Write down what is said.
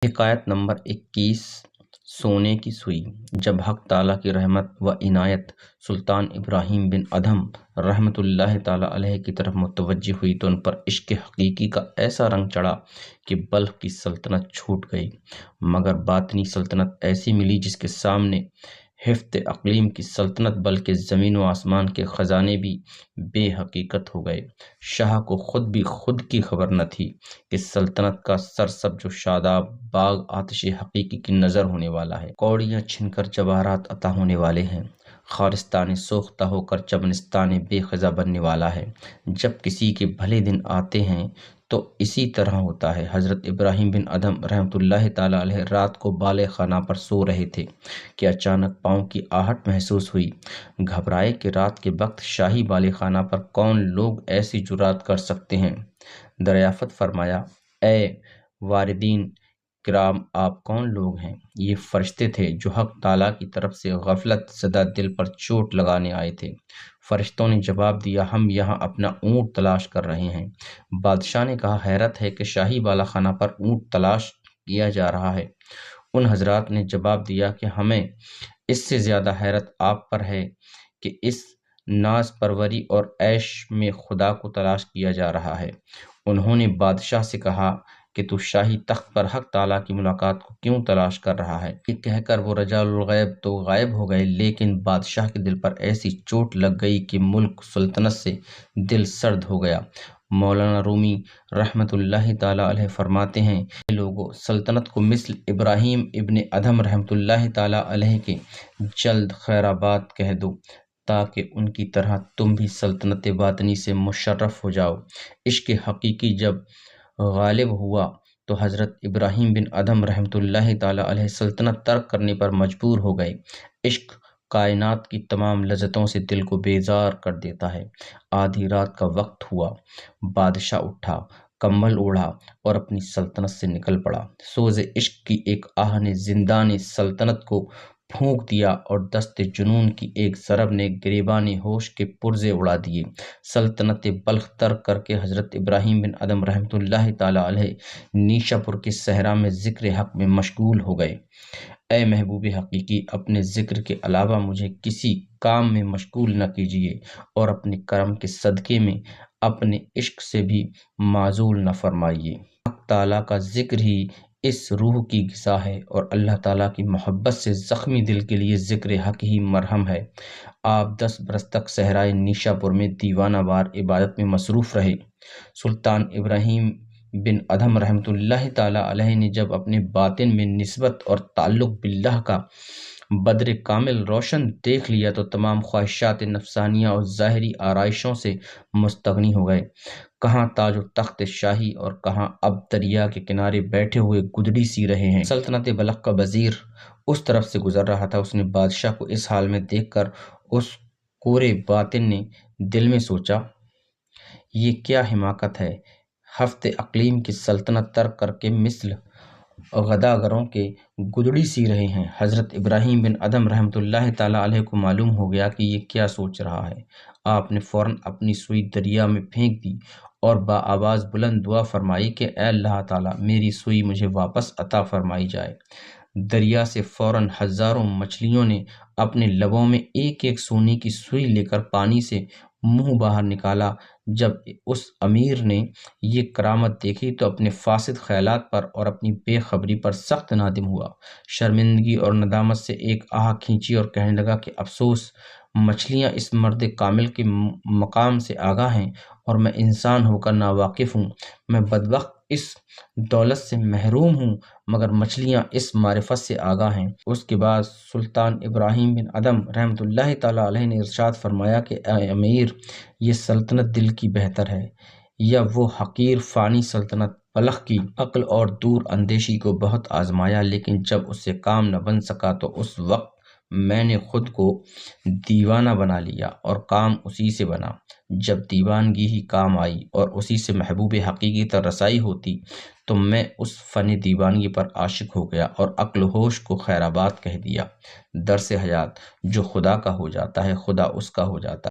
حکایت نمبر 21 سونے کی سوئی۔ جب حق تعالیٰ کی رحمت و عنایت سلطان ابراہیم بن ادھم رحمۃ اللہ تعالیٰ علیہ کی طرف متوجہ ہوئی تو ان پر عشق حقیقی کا ایسا رنگ چڑھا کہ بلخ کی سلطنت چھوٹ گئی، مگر باطنی سلطنت ایسی ملی جس کے سامنے ہفت اقلیم کی سلطنت بلکہ زمین و آسمان کے خزانے بھی بے حقیقت ہو گئے۔ شاہ کو خود بھی خود کی خبر نہ تھی کہ سلطنت کا سرسبز و شاداب باغ آتش حقیقی کی نظر ہونے والا ہے، کوڑیاں چھن کر جواہرات عطا ہونے والے ہیں، خارستان سوختہ ہو کر چمنستان بے خزاں بننے والا ہے۔ جب کسی کے بھلے دن آتے ہیں تو اسی طرح ہوتا ہے۔ حضرت ابراہیم بن ادھم رحمۃ اللہ تعالیٰ علیہ رات کو بالے خانہ پر سو رہے تھے کہ اچانک پاؤں کی آہٹ محسوس ہوئی۔ گھبرائے کہ رات کے وقت شاہی بالے خانہ پر کون لوگ ایسی جرات کر سکتے ہیں۔ دریافت فرمایا، اے واردین کرام، آپ کون لوگ ہیں؟ یہ فرشتے تھے جو حق تعالیٰ کی طرف سے غفلت زدہ دل پر چوٹ لگانے آئے تھے۔ فرشتوں نے جواب دیا، ہم یہاں اپنا اونٹ تلاش کر رہے ہیں۔ بادشاہ نے کہا، حیرت ہے کہ شاہی بالا خانہ پر اونٹ تلاش کیا جا رہا ہے۔ ان حضرات نے جواب دیا کہ ہمیں اس سے زیادہ حیرت آپ پر ہے کہ اس ناز پروری اور عیش میں خدا کو تلاش کیا جا رہا ہے۔ انہوں نے بادشاہ سے کہا کہ تو شاہی تخت پر حق تعالیٰ کی ملاقات کو کیوں تلاش کر رہا ہے؟ یہ کہہ کر وہ رجال الغیب تو غائب ہو گئے، لیکن بادشاہ کے دل پر ایسی چوٹ لگ گئی کہ ملک سلطنت سے دل سرد ہو گیا۔ مولانا رومی رحمۃ اللہ تعالیٰ علیہ فرماتے ہیں، اے لوگو، سلطنت کو مثل ابراہیم ابن ادھم رحمۃ اللہ تعالیٰ علیہ کے جلد خیرآباد کہہ دو تاکہ ان کی طرح تم بھی سلطنت باطنی سے مشرف ہو جاؤ۔ عشق حقیقی جب غالب ہوا تو حضرت ابراہیم بن ادھم رحمۃ اللہ تعالیٰ علیہ سلطنت ترک کرنے پر مجبور ہو گئے۔ عشق کائنات کی تمام لذتوں سے دل کو بیزار کر دیتا ہے۔ آدھی رات کا وقت ہوا، بادشاہ اٹھا، کمبل اوڑھا اور اپنی سلطنت سے نکل پڑا۔ سوز عشق کی ایک آہ نے زندان سلطنت کو پھونک دیا اور دست جنون کی ایک ضرب نے گریبان ہوش کے پرزے اڑا دیے۔ سلطنت بلخ ترک کر کے حضرت ابراہیم بن ادھم رحمۃ اللہ تعالیٰ علیہ نیشا پور کے صحرا میں ذکر حق میں مشغول ہو گئے۔ اے محبوب حقیقی، اپنے ذکر کے علاوہ مجھے کسی کام میں مشغول نہ کیجیے اور اپنے کرم کے صدقے میں اپنے عشق سے بھی معزول نہ فرمائیے۔ حق تعالیٰ کا ذکر ہی اس روح کی غذا ہے اور اللہ تعالیٰ کی محبت سے زخمی دل کے لیے ذکر حق ہی مرہم ہے۔ آپ 10 برس تک صحرائے نیشا پور میں دیوانہ وار عبادت میں مصروف رہے۔ سلطان ابراہیم بن ادھم رحمۃ اللہ تعالیٰ علیہ نے جب اپنے باطن میں نسبت اور تعلق باللہ کا بدر کامل روشن دیکھ لیا تو تمام خواہشات نفسانیہ اور ظاہری آرائشوں سے مستغنی ہو گئے۔ کہاں تاج و تخت شاہی اور کہاں اب دریا کے کنارے بیٹھے ہوئے گدڑی سی رہے ہیں۔ سلطنت بلخ کا وزیر اس طرف سے گزر رہا تھا۔ اس نے بادشاہ کو اس حال میں دیکھ کر اس کورے باطن نے دل میں سوچا، یہ کیا حماقت ہے، ہفت اقلیم کی سلطنت ترک کر کے مثل غداگروں کے گدڑی سی رہے ہیں۔ حضرت ابراہیم بن ادھم رحمۃ اللہ تعالیٰ علیہ کو معلوم ہو گیا کہ یہ کیا سوچ رہا ہے۔ آپ نے فوراً اپنی سوئی دریا میں پھینک دی اور بآواز بلند دعا فرمائی کہ اے اللہ تعالیٰ، میری سوئی مجھے واپس عطا فرمائی جائے۔ دریا سے فوراً ہزاروں مچھلیوں نے اپنے لبوں میں ایک ایک سونے کی سوئی لے کر پانی سے منہ باہر نکالا۔ جب اس امیر نے یہ کرامت دیکھی تو اپنے فاسد خیالات پر اور اپنی بے خبری پر سخت نادم ہوا۔ شرمندگی اور ندامت سے ایک آہ کھینچی اور کہنے لگا کہ افسوس، مچھلیاں اس مرد کامل کے مقام سے آگاہ ہیں اور میں انسان ہو کر ناواقف ہوں۔ میں بدبخت اس دولت سے محروم ہوں مگر مچھلیاں اس معرفت سے آگاہ ہیں۔ اس کے بعد سلطان ابراہیم بن ادھم رحمۃ اللہ تعالیٰ علیہ نے ارشاد فرمایا کہ اے امیر، یہ سلطنت دل کی بہتر ہے یا وہ حقیر فانی سلطنت؟ بلخ کی عقل اور دور اندیشی کو بہت آزمایا لیکن جب اس سے کام نہ بن سکا تو اس وقت میں نے خود کو دیوانہ بنا لیا اور کام اسی سے بنا۔ جب دیوانگی ہی کام آئی اور اسی سے محبوب حقیقی تک رسائی ہوتی تو میں اس فن دیوانگی پر عاشق ہو گیا اور عقل و ہوش کو خیرآباد کہہ دیا۔ درس حیات، جو خدا کا ہو جاتا ہے خدا اس کا ہو جاتا ہے۔